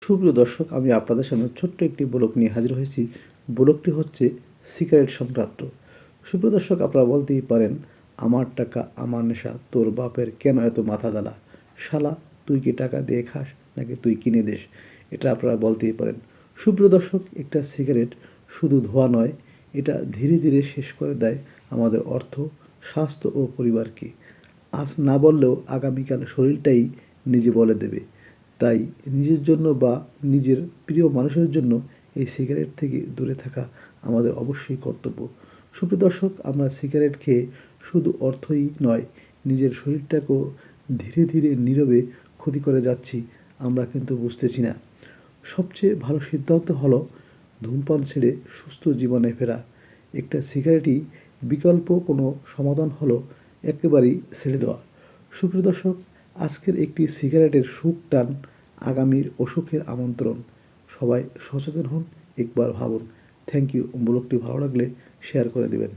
সুপ্রিয় দর্শক, আমি আপনাদের সামনে ছোট্ট একটি ব্লগ নিয়ে হাজির হয়েছি। ব্লগটি হচ্ছে সিগারেট সংক্রান্ত। সুপ্রিয় দর্শক, আপনারা বলতেই পারেন, আমার টাকা আমার নেশা, তোর বাপের কেন এত মাথা জ্বালা, শালা তুই কি টাকা দিয়ে খাস নাকি তুই কিনে দিস, এটা আপনারা বলতেই পারেন। সুপ্রিয় দর্শক, একটা সিগারেট শুধু ধোঁয়া নয়, এটা ধীরে ধীরে শেষ করে দেয় আমাদের অর্থ, স্বাস্থ্য ও পরিবারকে। আজ না বললেও আগামীকাল শরীরটাই নিজে বলে দেবে। তাই নিজের জন্য বা নিজের প্রিয় মানুষের জন্য এই সিগারেট থেকে দূরে থাকা আমাদের অবশ্যই কর্তব্য। সুপ্রিয় দর্শক, আমরা সিগারেট খেয়ে শুধু অর্থই নয়, নিজের শরীরটাকেও ধীরে ধীরে নীরবে ক্ষতি করে যাচ্ছি, আমরা কিন্তু বুঝতেছি না। সবচেয়ে ভালো সিদ্ধান্ত হলো ধূমপান ছেড়ে সুস্থ জীবনে ফেরা। একটা সিগারেটই বিকল্প কোনো সমাধান হলো একেবারেই ছেড়ে দেওয়া। সুপ্রিয় দর্শক, আজকের একটি সিগারেটের সুখ টান, আগামীর অসুখের আমন্ত্রণ। সবাই সচেতন হন, একবার ভাবুন। Thank you. ব্লগটি ভালো লাগলে শেয়ার করে দেবেন।